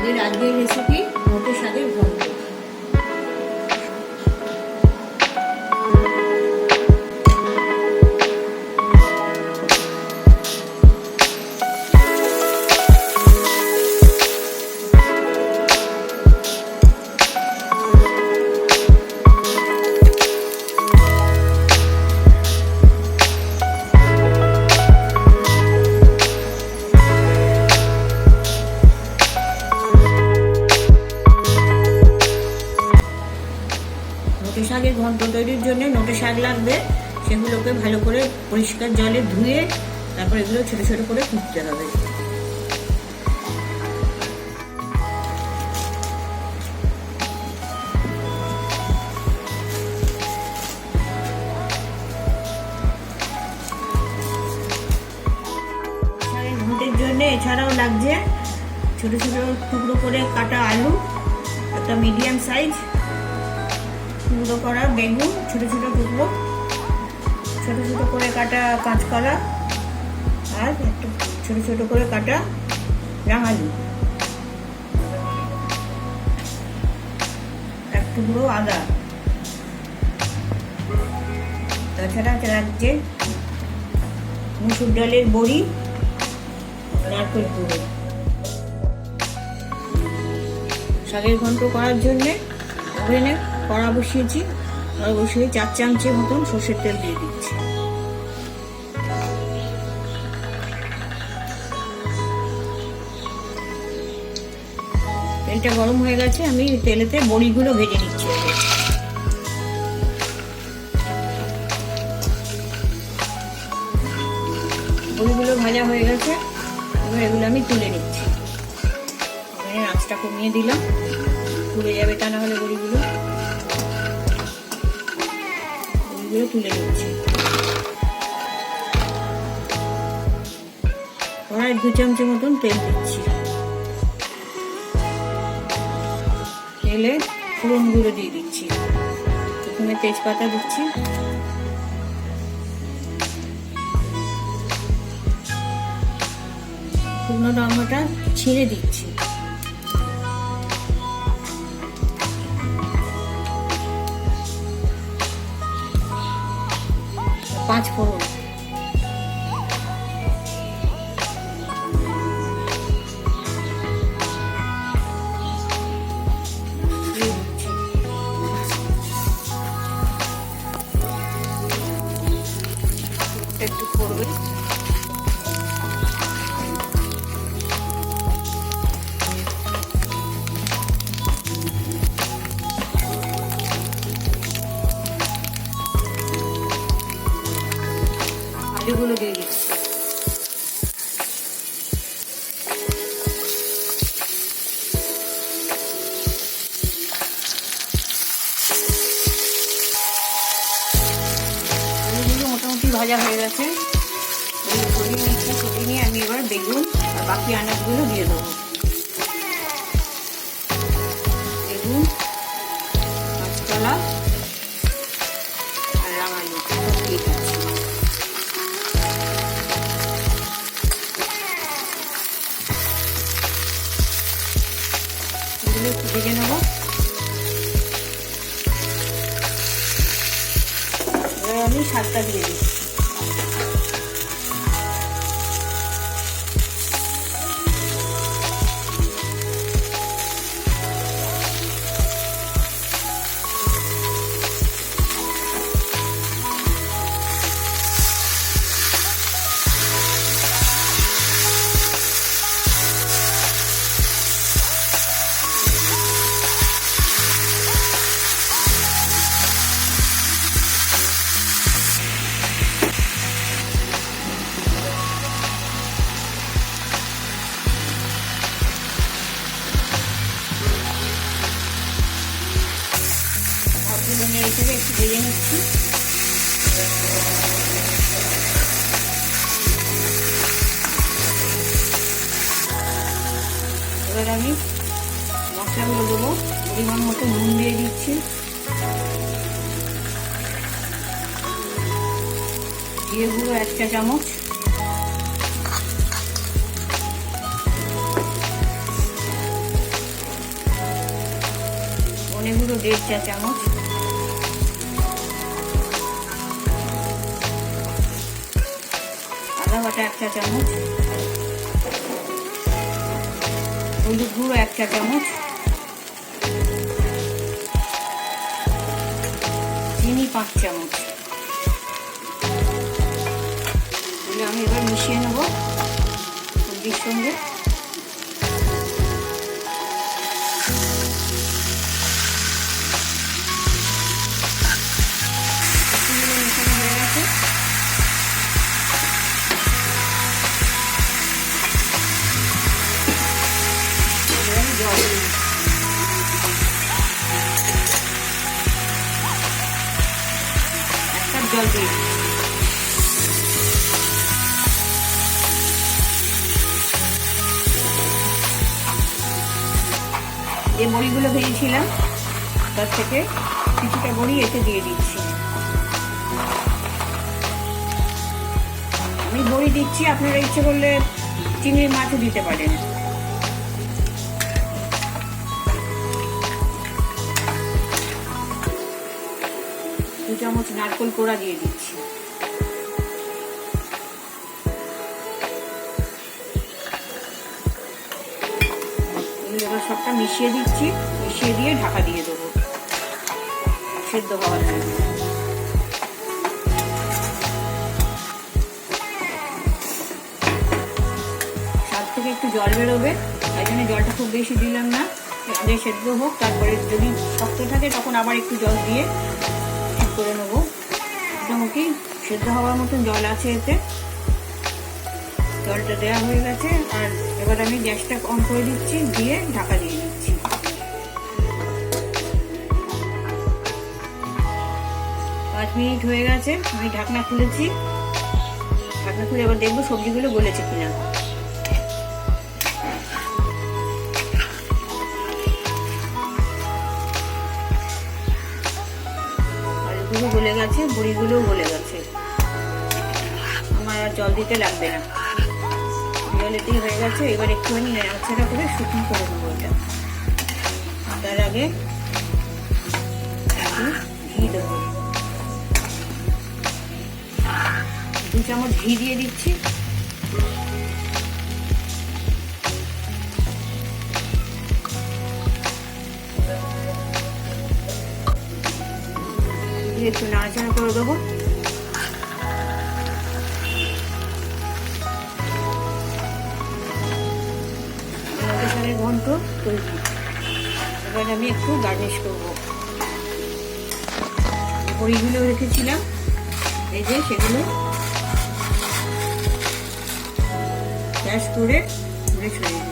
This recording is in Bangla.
আমাদের আজকের রেসিপি নোটে শাকের ঘন্ট। নোটে শাকের ঘন্ট তৈরির জন্য নোটে শাক লাগবে, সেগুলোকে ভালো করে পরিষ্কার জলে ধুয়ে তারপর এগুলো ছোট ছোট করে কুটতে হবে। শাকের ঘন্টের জন্য এছাড়াও লাগছে ছোট ছোট টুকরো করে কাটা আলু, একটা মিডিয়াম সাইজ টুকরো করা বেগুন, ছোট ছোট টুকরো, ছোট ছোট করে কাটা কাঁচকলা, আর একটু ছোট ছোট করে কাটা রাঙালু, এক টুকরো আদা, তাছাড়া লাগছে মুসুর ডালের বড়ি, নারকেল কুড়ো। শাকের ঘন্ট করার জন্য ওভেনে কড়া বসিয়েছি, কড়া বসিয়ে 4 চামচে মতন সর্ষের তেল দিয়ে দিচ্ছি। তেলটা গরম হয়ে গেছে, আমি তেলেতে বড়িগুলো ভেজে নিচ্ছি। বড়িগুলো ভাজা হয়ে গেছে, এবার এগুলো আমি তুলে নিচ্ছি। আঁচটা কমিয়ে দিলাম, পুড়ে যাবে তা না হলে বড়িগুলো তুলে নিচ্ছি। কড়াই 2 চামচের মতন তেল দিচ্ছি। তেলে ফোড়ন গুঁড়ো দিয়ে দিচ্ছি। প্রথমে তেজপাতা দিচ্ছি, শুকনো লঙ্কাটা ছিঁড়ে দিচ্ছি, পাঁচ ফোড়ন, একটু করবে, আলুগুলো দিয়ে দিচ্ছি। আলুগুলো মোটামুটি ভাজা হয়ে গেছে, সরিয়ে নিয়ে আমি এবার বেগুন আর বাকি আনাজগুলো দিয়ে দেবো। বেগুন, কাঁচকলা আর রাঙালু দিয়ে দিচ্ছি। এগুলো একটু ভেজে নেবো। এবার আমি শাকটা দিয়ে দিচ্ছি। একটু ভেজে নিচ্ছি। এবার আমি মশলাগুলো দেবো, পরিমাণ মতো নুন দিয়ে দিচ্ছি, জিরে গুঁড়ো 1 চা চামচ, 1.5 চা চামচ, আদা বাটা 1 চা চামচ, হলুদ গুঁড়ো 1 চা চামচ, চিনি 5 চামচ। আমি এবার মিশিয়ে নেব সবজির সঙ্গে। মেশানো হয়ে গেছে, জল জল দিয়ে যে বড়িগুলো ভেজেছিলাম তার থেকে কিছুটা বড়ি এতে দিয়ে দিচ্ছি। আমি বড়ি দিচ্ছি, আপনারা ইচ্ছে করলে চিংড়ি মাছও দিতে পারেন। 2 চামচ নারকেল কোড়া দিয়ে দিচ্ছি। এবার সবটা মিশিয়ে দিচ্ছি, মিশিয়ে দিয়ে ঢাকা দিয়ে দেবো সেদ্ধ হওয়ার জন্য। স্বাদ থেকে একটু জল বেরোবে, তাই জন্য জলটা খুব বেশি দিলাম না, আগে সেদ্ধ হোক, তারপরে যদি শক্ত থাকে তখন আবার একটু জল দিয়ে ঠিক করে নেবো। মোটামুটি সেদ্ধ হওয়ার মতন জল আছে এতে, জলটা দেওয়া হয়ে গেছে। আর এবার আমি গ্যাসটা অন করে দিচ্ছি, দিয়ে ঢাকা দিয়ে দিচ্ছি। 5 মিনিট হয়ে গেছে, আমি ঢাকনা খুলেছি। ঢাকনা খুলে এবার দেখবো সবজিগুলো গলেছে কিনা। আলুগুলো গলে গেছে, বড়িগুলোও গলে গেছে, আমার আর জল দিতে লাগবে না, জলেতেই হয়ে গেছে। এবার একটুখানি নাড়াচাড়া করে শুকনো করে নেবো এটা। তার আগে ঘি দেবো, 2 চামচ ঘি দিয়ে দিচ্ছি। একটু নাড়াচাড়া করে দেবো। ঘন্ট তৈরি। এবার আমি একটু গার্নিশ করবো। বড়িগুলো রেখেছিলাম, এই যে সেগুলো গ্যাস করে ছড়িয়ে